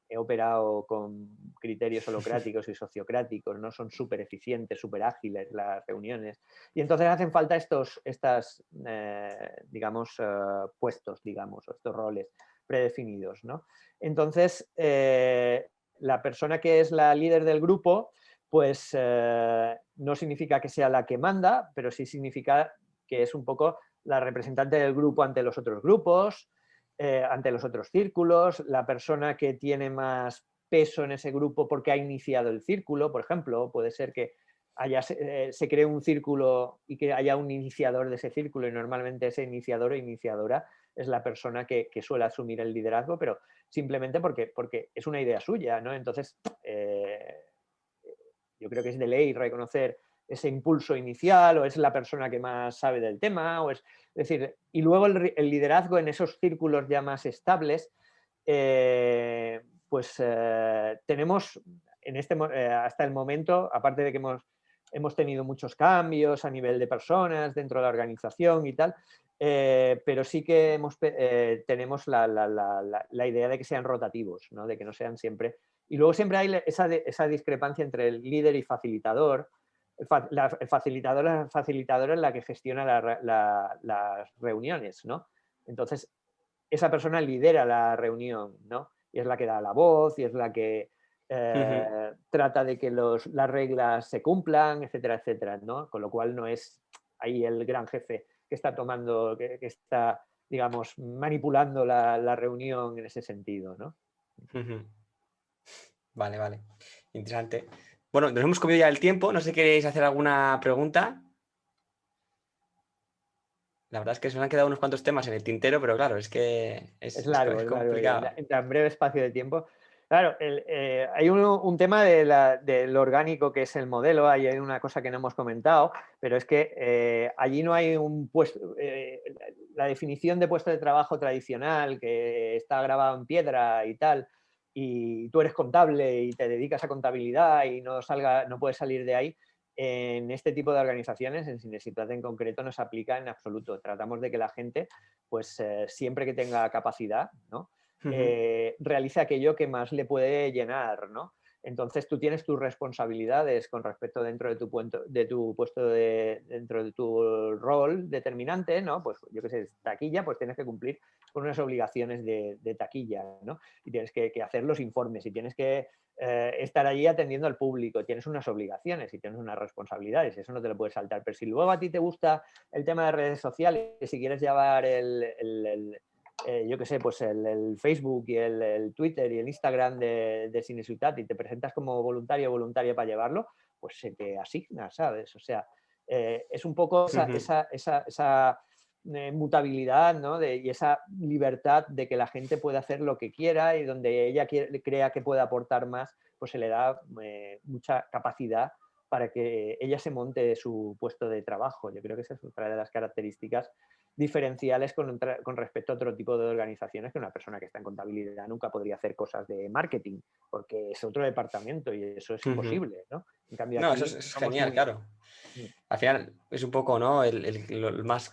he operado con criterios holocráticos y sociocráticos, ¿no? Son súper eficientes, súper ágiles las reuniones. Y entonces hacen falta digamos, puestos, digamos, o estos roles predefinidos, ¿no? Entonces, la persona que es la líder del grupo, pues no significa que sea la que manda, pero sí significa que es un poco la representante del grupo ante los otros grupos, ante los otros círculos, la persona que tiene más peso en ese grupo porque ha iniciado el círculo, por ejemplo, puede ser que se cree un círculo y que haya un iniciador de ese círculo, y normalmente ese iniciador o iniciadora es la persona que suele asumir el liderazgo, pero simplemente porque es una idea suya, ¿no? Entonces, yo creo que es de ley reconocer ese impulso inicial, o es la persona que más sabe del tema, es decir, y luego el liderazgo en esos círculos ya más estables, tenemos hasta el momento, aparte de que hemos tenido muchos cambios a nivel de personas dentro de la organización y tal, pero sí que tenemos la idea de que sean rotativos, ¿no? De que no sean siempre. Y luego siempre hay esa discrepancia entre el líder y facilitador. El facilitador, la facilitadora es la que gestiona las reuniones, ¿no? Entonces, esa persona lidera la reunión, ¿no? Y es la que da la voz, y es la que trata de que las reglas se cumplan, etcétera, etcétera, ¿no? Con lo cual no es ahí el gran jefe que está tomando, que está, digamos, manipulando la reunión en ese sentido, ¿no? Vale, vale. Interesante. Bueno, nos hemos comido ya el tiempo. No sé si queréis hacer alguna pregunta. La verdad es que se nos han quedado unos cuantos temas en el tintero, pero claro, es que Es es largo, complicado. en tan breve espacio de tiempo. Claro, hay un tema del orgánico que es el modelo, hay una cosa que no hemos comentado, pero es que allí no hay un puesto, la definición de puesto de trabajo tradicional que está grabado en piedra y tal, y tú eres contable y te dedicas a contabilidad y no puedes salir de ahí. En este tipo de organizaciones, en Cinecittà en concreto, no se aplica en absoluto. Tratamos de que la gente, pues siempre que tenga capacidad, ¿no? Realice aquello que más le puede llenar, ¿no? Entonces tú tienes tus responsabilidades con respecto dentro de tu puesto dentro de tu rol determinante, ¿no? Pues yo qué sé, taquilla, pues tienes que cumplir con unas obligaciones de taquilla, ¿no? Y tienes que hacer los informes y tienes que estar allí atendiendo al público, tienes unas obligaciones y tienes unas responsabilidades, eso no te lo puedes saltar. Pero si luego a ti te gusta el tema de redes sociales, si quieres llevar yo qué sé, pues el Facebook y el Twitter y el Instagram de Cineciutat y te presentas como voluntario o voluntaria para llevarlo, pues se te asigna, ¿sabes? O sea, es un poco esa mutabilidad, ¿no? Y esa libertad de que la gente pueda hacer lo que quiera y donde ella crea que puede aportar más, pues se le da mucha capacidad para que ella se monte su puesto de trabajo. Yo creo que esa es otra de las características diferenciales con respecto a otro tipo de organizaciones, que una persona que está en contabilidad nunca podría hacer cosas de marketing, porque es otro departamento y eso es imposible, ¿no? En cambio No, eso aquí es somos genial, muy... claro. Al final es un poco, ¿no? Más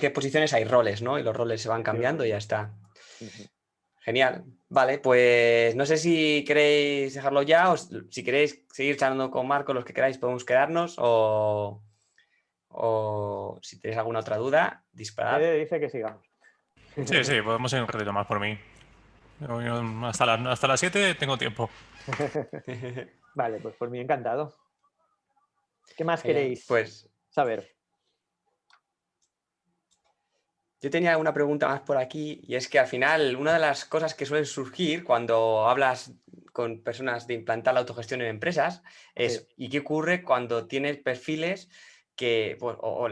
que posiciones hay roles, ¿no? Y los roles se van cambiando y ya Efectivamente. está. Genial. Vale, pues no sé si queréis dejarlo ya o si queréis seguir charlando con Marco, los que queráis, podemos quedarnos o si tenéis alguna otra duda, disparad. Fede dice que sigamos. Sí, sí, podemos ir un ratito más por mí. Hasta las 7 tengo tiempo. Vale, pues por mí encantado. ¿Qué más Genial. queréis Pues saber? yo tenía una pregunta más por aquí y es que al final una de las cosas que suelen surgir cuando hablas con personas de implantar la autogestión en empresas Sí. es ¿y qué ocurre cuando tienes perfiles que pues, o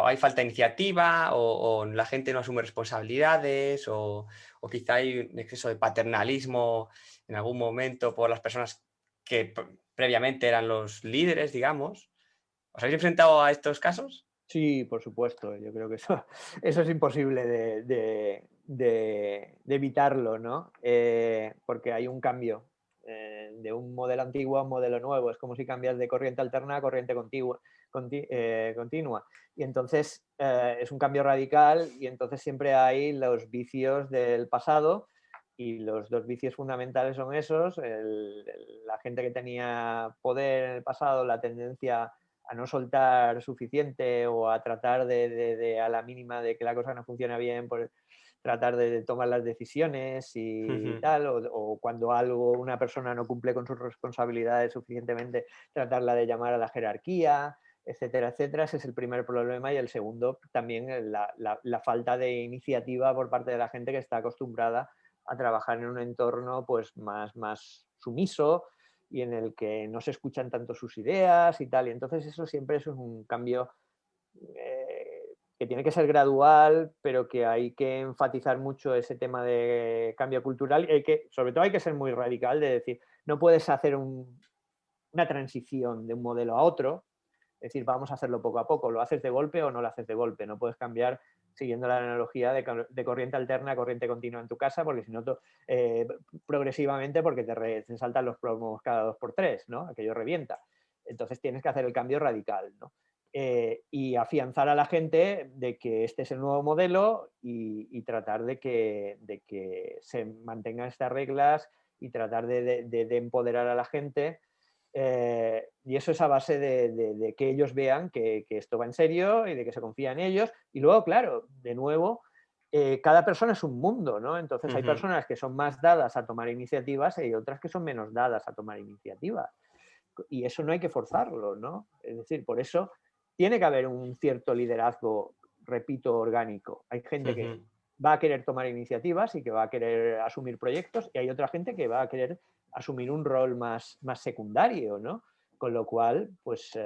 hay falta de iniciativa o la gente no asume responsabilidades o quizá hay un exceso de paternalismo en algún momento por las personas que previamente eran los líderes, digamos? ¿Os habéis enfrentado a estos casos? Sí, por supuesto. Yo creo que eso es imposible de evitarlo, ¿no? Porque hay un cambio de un modelo antiguo a un modelo nuevo. Es como si cambias de corriente alterna a corriente continua. Y entonces es un cambio radical y entonces siempre hay los vicios del pasado y los dos vicios fundamentales son esos. La gente que tenía poder en el pasado, la tendencia a no soltar suficiente o a tratar de a la mínima de que la cosa no funciona bien, pues tratar de tomar las decisiones y tal, o cuando una persona no cumple con sus responsabilidades suficientemente, tratarla de llamar a la jerarquía, etcétera, etcétera. Ese es el primer problema y el segundo también la falta de iniciativa por parte de la gente que está acostumbrada a trabajar en un entorno pues más sumiso, y en el que no se escuchan tanto sus ideas y tal. Y entonces eso siempre es un cambio que tiene que ser gradual, pero que hay que enfatizar mucho ese tema de cambio cultural y sobre todo hay que ser muy radical de decir, no puedes hacer una transición de un modelo a otro, es decir, vamos a hacerlo poco a poco, lo haces de golpe o no lo haces de golpe, no puedes cambiar siguiendo la analogía de corriente alterna a corriente continua en tu casa, porque si no, progresivamente, porque te saltan los plomos cada 2 por 3, ¿no? Aquello revienta. Entonces tienes que hacer el cambio radical, ¿no? Y afianzar a la gente de que este es el nuevo modelo y tratar de que se mantengan estas reglas y tratar de empoderar a la gente. Y eso es a base de que ellos vean que esto va en serio y de que se confía en ellos. Y luego, claro, de nuevo, cada persona es un mundo, ¿no? Entonces hay personas que son más dadas a tomar iniciativas y hay otras que son menos dadas a tomar iniciativas. Y eso no hay que forzarlo, ¿no? Es decir, por eso tiene que haber un cierto liderazgo, repito, orgánico. Hay gente que va a querer tomar iniciativas y que va a querer asumir proyectos y hay otra gente que va a querer asumir un rol más secundario, ¿no? Con lo cual, pues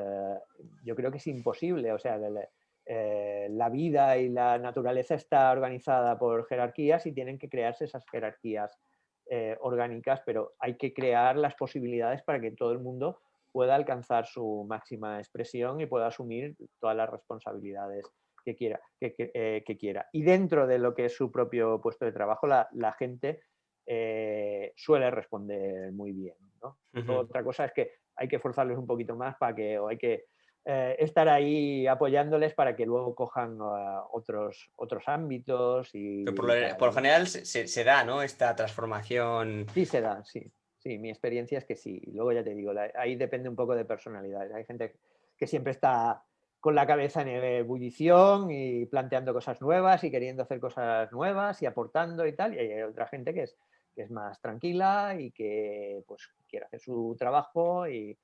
yo creo que es imposible. O sea, la vida y la naturaleza está organizada por jerarquías y tienen que crearse esas jerarquías orgánicas, pero hay que crear las posibilidades para que todo el mundo pueda alcanzar su máxima expresión y pueda asumir todas las responsabilidades que quiera. Y dentro de lo que es su propio puesto de trabajo, la gente suele responder muy bien, ¿no? Otra cosa es que hay que forzarles un poquito más o hay que estar ahí apoyándoles para que luego cojan otros ámbitos Pero y tal, por lo ¿no? general se da, ¿no? Esta transformación. Sí se da, sí. Sí, mi experiencia es que sí. Luego ya te digo, ahí depende un poco de personalidades. Hay gente que siempre está con la cabeza en ebullición y planteando cosas nuevas y queriendo hacer cosas nuevas y aportando y tal. Y hay otra gente que es más tranquila y que pues quiere hacer su trabajo y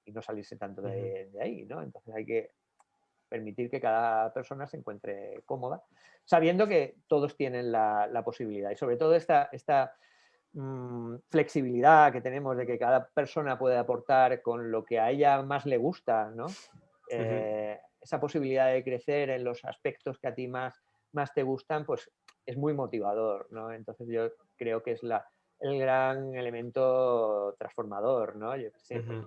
no salirse tanto de ahí, ¿no? Entonces hay que permitir que cada persona se encuentre cómoda, sabiendo que todos tienen la posibilidad. Y sobre todo esta flexibilidad que tenemos de que cada persona puede aportar con lo que a ella más le gusta, ¿no? Esa posibilidad de crecer en los aspectos que a ti más te gustan, pues es muy motivador, ¿no? Entonces yo creo que es el gran elemento transformador, ¿no? Yo qué sé, pues,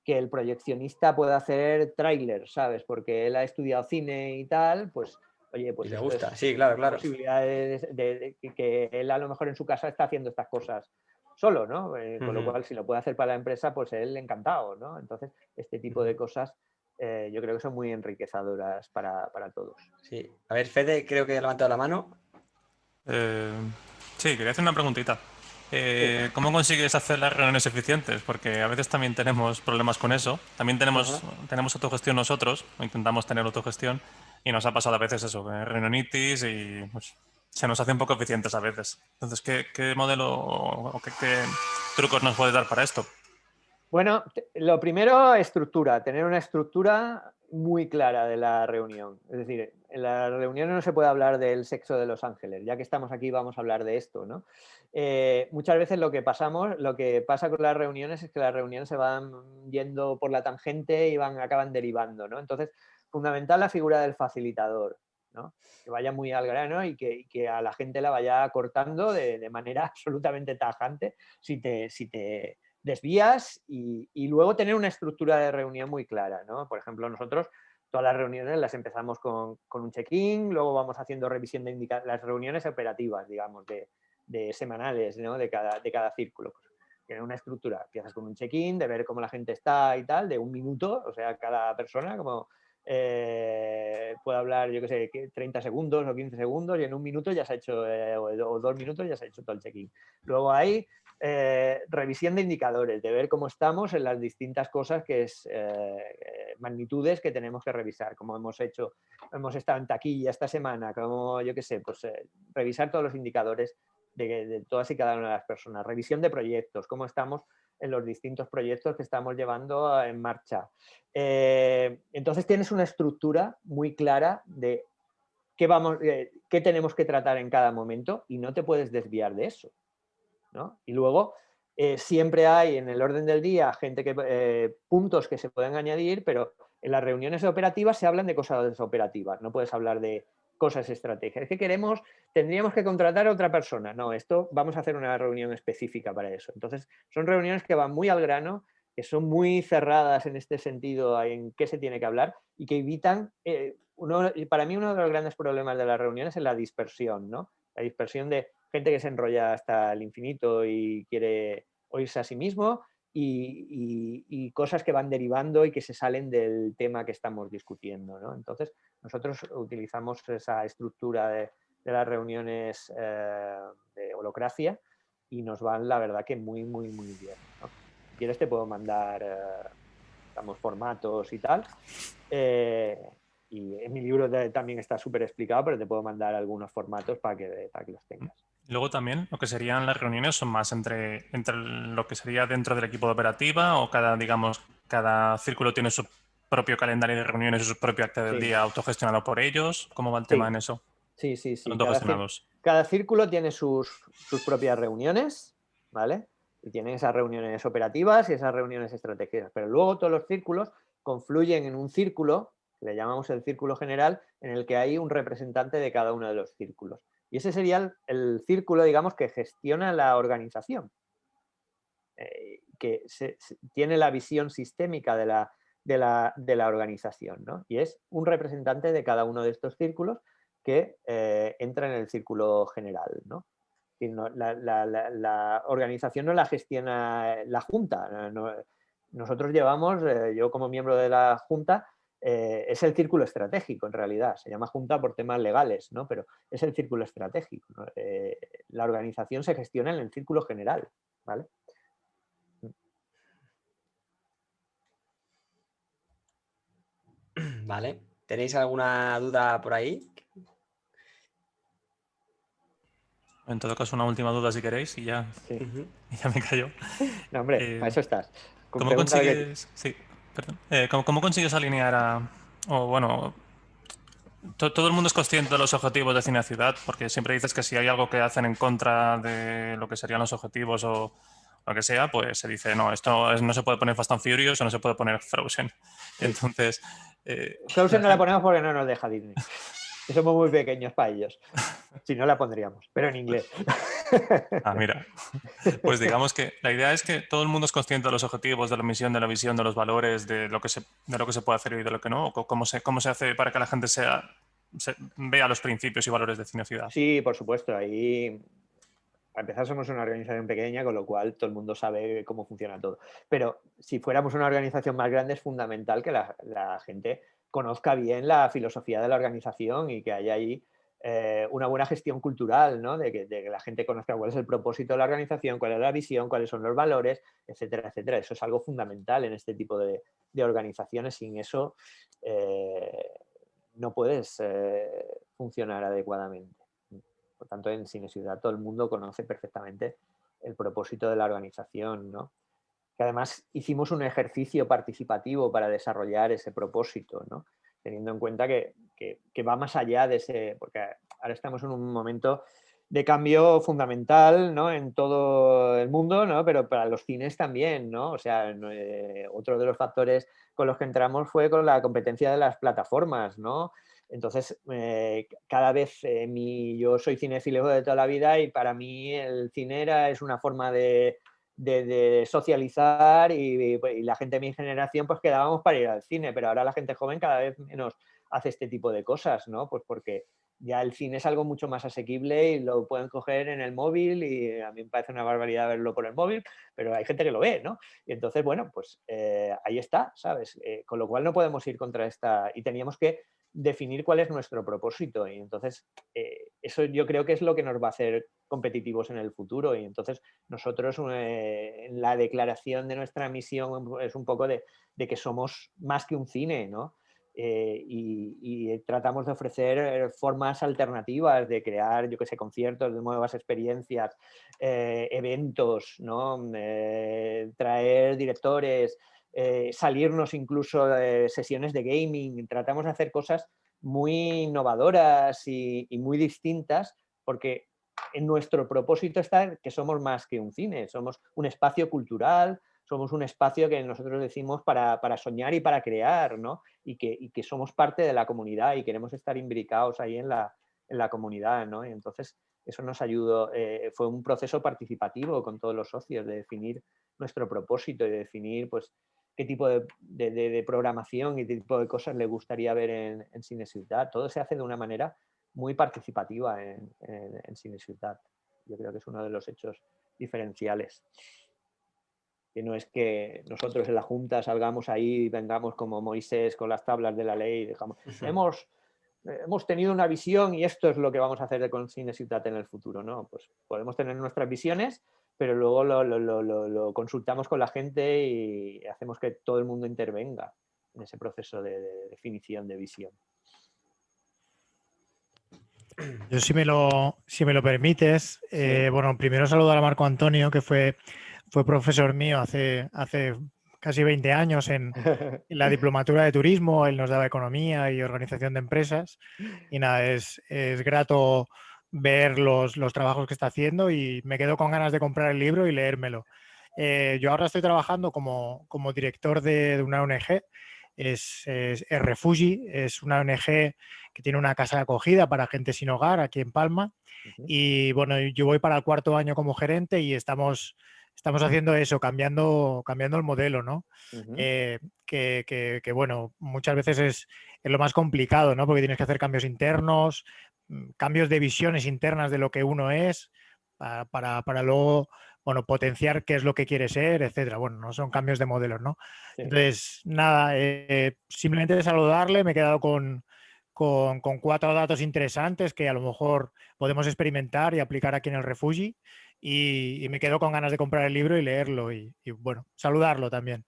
que el proyeccionista pueda hacer tráiler, ¿sabes? Porque él ha estudiado cine y tal, pues oye, Y pues le esto gusta, es sí, claro, una claro. posibilidad de que él a lo mejor en su casa está haciendo estas cosas solo, ¿no? Con lo cual, si lo puede hacer para la empresa, pues él encantado, ¿no? Entonces, este tipo de cosas yo creo que son muy enriquecedoras para todos. Sí. A ver, Fede, creo que ha levantado la mano. Eh, sí, quería hacer una preguntita. Sí. ¿Cómo consigues hacer las reuniones eficientes? Porque a veces también tenemos problemas con eso. También Ajá. tenemos autogestión nosotros, o intentamos tener autogestión, y nos ha pasado a veces eso, que reunionitis y pues, se nos hace un poco eficientes a veces. Entonces, ¿qué modelo o qué trucos nos puedes dar para esto? Bueno, lo primero, estructura, tener una estructura muy clara de la reunión. Es decir, en la reunión no se puede hablar del sexo de los ángeles. Ya que estamos aquí, vamos a hablar de esto, ¿no? Muchas veces lo que pasa con las reuniones es que las reuniones se van yendo por la tangente y acaban derivando, ¿no? Entonces, fundamental la figura del facilitador, ¿no? Que vaya muy al grano y que a la gente la vaya cortando de manera absolutamente tajante si te desvías y luego tener una estructura de reunión muy clara, ¿no? Por ejemplo, nosotros todas las reuniones las empezamos con un check-in, luego vamos haciendo revisión de las reuniones operativas, digamos, de semanales, ¿no? de cada círculo. Pues, tiene una estructura, empiezas con un check-in, de ver cómo la gente está y tal, de 1 minuto, o sea, cada persona como puede hablar, yo qué sé, 30 segundos o 15 segundos y en 1 minuto ya se ha hecho, o 2 minutos ya se ha hecho todo el check-in. Luego hay revisión de indicadores, de ver cómo estamos en las distintas cosas que es magnitudes que tenemos que revisar, como hemos estado en taquilla esta semana, como yo qué sé, pues revisar todos los indicadores de todas y cada una de las personas, revisión de proyectos, cómo estamos en los distintos proyectos que estamos llevando en marcha. Entonces tienes una estructura muy clara de qué tenemos que tratar en cada momento y no te puedes desviar de eso, ¿no? Y luego siempre hay en el orden del día puntos que se pueden añadir, pero en las reuniones operativas se hablan de cosas operativas, no puedes hablar de cosas estratégicas. Es que tendríamos que contratar a otra persona. No, vamos a hacer una reunión específica para eso. Entonces, son reuniones que van muy al grano, que son muy cerradas en este sentido en qué se tiene que hablar y que evitan, para mí uno de los grandes problemas de las reuniones es la dispersión, ¿no? La dispersión de gente que se enrolla hasta el infinito y quiere oírse a sí mismo y cosas que van derivando y que se salen del tema que estamos discutiendo, ¿no? Entonces, nosotros utilizamos esa estructura de las reuniones de holocracia y nos van, la verdad, que muy, muy, muy bien, ¿no? Si quieres te puedo mandar formatos y tal. Y en mi libro también está súper explicado, pero te puedo mandar algunos formatos para que los tengas. Luego también lo que serían las reuniones son más entre lo que sería dentro del equipo de operativa o cada círculo tiene su propio calendario de reuniones y su propio acta del Sí, día autogestionado por ellos. ¿Cómo va el tema sí, en eso? sí, sí, Son sí. autogestionados. Cada círculo tiene sus propias reuniones, ¿vale? Y tienen esas reuniones operativas y esas reuniones estratégicas. Pero luego todos los círculos confluyen en un círculo, que le llamamos el círculo general, en el que hay un representante de cada uno de los círculos. Y ese sería el círculo, digamos, que gestiona la organización, que tiene la visión sistémica de la organización, ¿no? Y es un representante de cada uno de estos círculos que entra en el círculo general, ¿no? La organización no la gestiona la Junta. Nosotros llevamos, yo como miembro de la Junta, es el círculo estratégico en realidad, se llama junta por temas legales, ¿no? Pero es el círculo estratégico, ¿no? La organización se gestiona en el círculo general, ¿vale? Vale. ¿Tenéis alguna duda por ahí? En todo caso, una última duda si queréis y ya, Sí. y ya me callo. No, hombre, Eh, para eso estás. ¿Cómo Pregunta lo que... consigues, sí, perdón. ¿Cómo consigues alinear o bueno, todo el mundo es consciente de los objetivos de Cine Ciudad? Porque siempre dices que si hay algo que hacen en contra de lo que serían los objetivos o lo que sea, pues se dice, no, no se puede poner Fast and Furious o no se puede poner Frozen. Sí. Entonces, Frozen no la ponemos porque no nos deja Disney. Que somos muy pequeños para ellos. Si no la pondríamos, pero en inglés. Ah, mira. Pues digamos que la idea es que todo el mundo es consciente de los objetivos, de la misión, de la visión, de los valores, de lo que se puede hacer y de lo que no. O cómo se hace para que la gente vea los principios y valores de Cine Ciudad. Sí, por supuesto. Ahí, para empezar, somos una organización pequeña, con lo cual todo el mundo sabe cómo funciona todo. Pero si fuéramos una organización más grande, es fundamental que la gente conozca bien la filosofía de la organización y que haya ahí una buena gestión cultural, ¿no? De que la gente conozca cuál es el propósito de la organización, cuál es la visión, cuáles son los valores, etcétera, etcétera. Eso es algo fundamental en este tipo de organizaciones. Sin eso no puedes funcionar adecuadamente. Por tanto, en Cine Ciudad todo el mundo conoce perfectamente el propósito de la organización, ¿no? Que además hicimos un ejercicio participativo para desarrollar ese propósito, ¿no? Teniendo en cuenta que va más allá de ese, porque ahora estamos en un momento de cambio fundamental, ¿no? En todo el mundo, ¿no? Pero para los cines también, ¿no? O sea, otro de los factores con los que entramos fue con la competencia de las plataformas, ¿no? Entonces, cada vez yo soy cinéfilo de toda la vida y para mí el cine es una forma de socializar y la gente de mi generación pues quedábamos para ir al cine, pero ahora la gente joven cada vez menos hace este tipo de cosas, ¿no? Pues porque ya el cine es algo mucho más asequible y lo pueden coger en el móvil y a mí me parece una barbaridad verlo por el móvil, pero hay gente que lo ve, ¿no? Y entonces, bueno, pues ahí está, ¿sabes? Con lo cual no podemos ir contra esta... Y teníamos que definir cuál es nuestro propósito y entonces eso yo creo que es lo que nos va a hacer competitivos en el futuro y entonces nosotros en la declaración de nuestra misión es un poco de que somos más que un cine, ¿no? Y tratamos de ofrecer formas alternativas de crear, yo que sé, conciertos, de nuevas experiencias, eventos, ¿no? Traer directores, salirnos incluso de sesiones de gaming. Tratamos de hacer cosas muy innovadoras y muy distintas porque en nuestro propósito está que somos más que un cine, somos un espacio cultural, somos un espacio que nosotros decimos para soñar y para crear, ¿no? Y que somos parte de la comunidad y queremos estar imbricados ahí en la comunidad, ¿no? Y entonces eso nos ayudó, fue un proceso participativo con todos los socios de definir nuestro propósito y de definir pues qué tipo de programación y qué tipo de cosas le gustaría ver en Cine Ciudad. Todo se hace de una manera muy participativa en Cine Ciudad. Yo creo que es uno de los hechos diferenciales. Que no es que nosotros en la Junta salgamos ahí y vengamos como Moisés con las tablas de la ley y dejamos, hemos tenido una visión y esto es lo que vamos a hacer con Cine Ciudad en el futuro, ¿no? Pues podemos tener nuestras visiones, pero luego lo consultamos con la gente y hacemos que todo el mundo intervenga en ese proceso de definición de visión. Yo si me lo permites, Sí. bueno, primero saludar a Marco Antonio, que fue profesor mío hace casi 20 años en la diplomatura de turismo. Él nos daba economía y organización de empresas. Y nada, es grato ver los trabajos que está haciendo y me quedo con ganas de comprar el libro y leérmelo. Yo ahora estoy trabajando como director de una ONG. Es Refugi, es una ONG que tiene una casa de acogida para gente sin hogar aquí en Palma. Y bueno, yo voy para el 4.º año como gerente y estamos haciendo eso, cambiando el modelo, ¿no? Que bueno, muchas veces es lo más complicado, ¿no? Porque tienes que hacer cambios internos, cambios de visiones internas de lo que uno es, para luego, bueno, potenciar qué es lo que quiere ser, etcétera. Bueno, no son cambios de modelos, ¿no? Sí. Entonces, nada, simplemente saludarle, me he quedado con 4 datos interesantes que a lo mejor podemos experimentar y aplicar aquí en el Refugi, y me quedo con ganas de comprar el libro y leerlo y bueno, saludarlo también.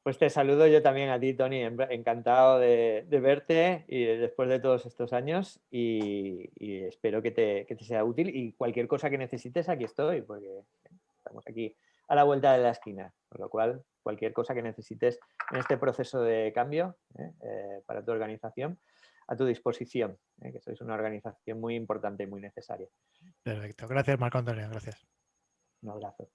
Pues te saludo yo también a ti, Tony. Encantado de verte y después de todos estos años y espero que te sea útil y cualquier cosa que necesites, aquí estoy, porque estamos aquí a la vuelta de la esquina. Por lo cual, cualquier cosa que necesites en este proceso de cambio para tu organización, a tu disposición, que sois una organización muy importante y muy necesaria. Perfecto. Gracias, Marco Antonio. Gracias. Un abrazo.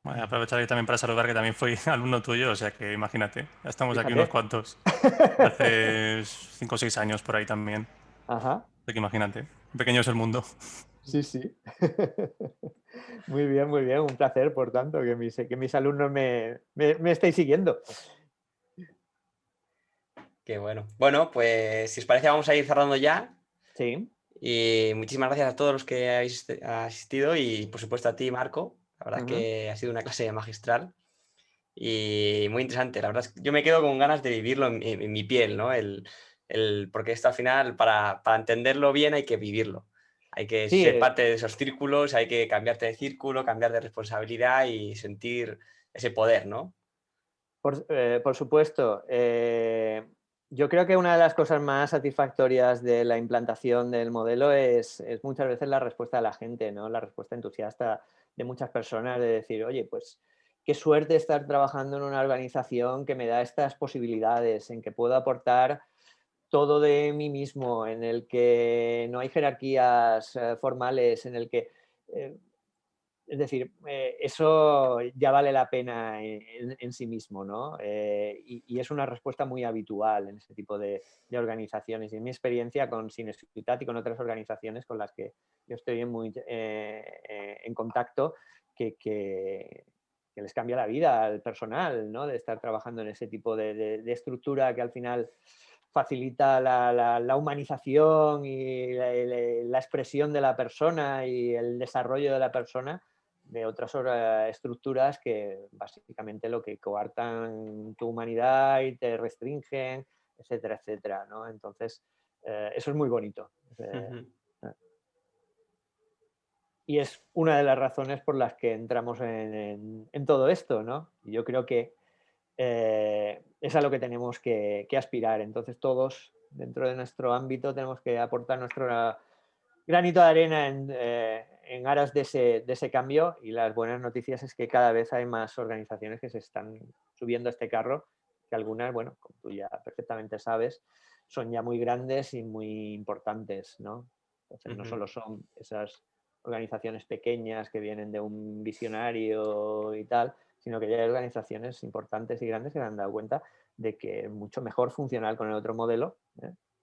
Bueno, aprovechar también para saludar que también fui alumno tuyo, o sea que imagínate, ya estamos aquí Fíjate. unos cuantos. Hace 5 o 6 años por ahí también. Ajá. Así que imagínate, pequeño es el mundo. Sí, sí. Muy bien, muy bien. Un placer, por tanto, que mis alumnos me estéis siguiendo. Qué bueno. Bueno, pues si os parece vamos a ir cerrando ya. Sí. Y muchísimas gracias a todos los que habéis asistido y por supuesto a ti, Marco. La verdad es que ha sido una clase magistral y muy interesante. La verdad es que yo me quedo con ganas de vivirlo en mi piel, ¿no? Porque esto al final, para entenderlo bien hay que vivirlo. Hay que Sí, ser parte de esos círculos, hay que cambiarte de círculo, cambiar de responsabilidad y sentir ese poder, ¿no? por supuesto. Yo creo que una de las cosas más satisfactorias de la implantación del modelo es muchas veces la respuesta de la gente, ¿no? La respuesta entusiasta de muchas personas de decir, oye, pues qué suerte estar trabajando en una organización que me da estas posibilidades, en que puedo aportar todo de mí mismo, en el que no hay jerarquías formales, en el que... es decir, eso ya vale la pena en sí mismo, ¿no? Y es una respuesta muy habitual en ese tipo de organizaciones. Y en mi experiencia con Cinesuitat y con otras organizaciones con las que yo estoy en contacto, que les cambia la vida al personal, ¿no? De estar trabajando en ese tipo de estructura que al final facilita la humanización y la expresión de la persona y el desarrollo de la persona de otras estructuras que básicamente lo que coartan tu humanidad y te restringen, etcétera, etcétera, ¿no? Entonces, eso es muy bonito. Y es una de las razones por las que entramos en todo esto, ¿no? Y yo creo que es a lo que tenemos que aspirar. Entonces todos dentro de nuestro ámbito tenemos que aportar nuestro granito de arena en aras de ese cambio, y las buenas noticias es que cada vez hay más organizaciones que se están subiendo a este carro, que algunas, bueno, como tú ya perfectamente sabes, son ya muy grandes y muy importantes, ¿no? Entonces no solo son esas organizaciones pequeñas que vienen de un visionario y tal, sino que ya hay organizaciones importantes y grandes que se han dado cuenta de que es mucho mejor funcionar con el otro modelo,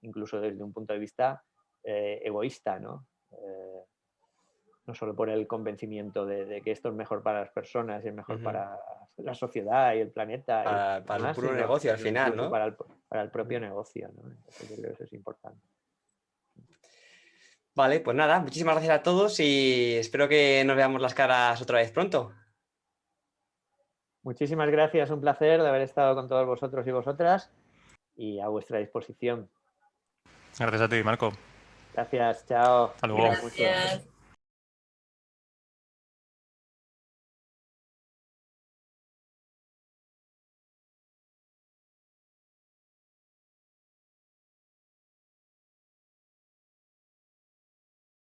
incluso desde un punto de vista egoísta, ¿no? No solo por el convencimiento de que esto es mejor para las personas y es mejor para la sociedad y el planeta Para el puro negocio al final, ¿no? Para el propio negocio, ¿no? Entonces yo creo que eso es importante. Vale, pues nada, muchísimas gracias a todos y espero que nos veamos las caras otra vez pronto. Muchísimas gracias, un placer de haber estado con todos vosotros y vosotras y a vuestra disposición. Gracias a ti, Marco. Gracias, chao. Hasta luego. Gracias.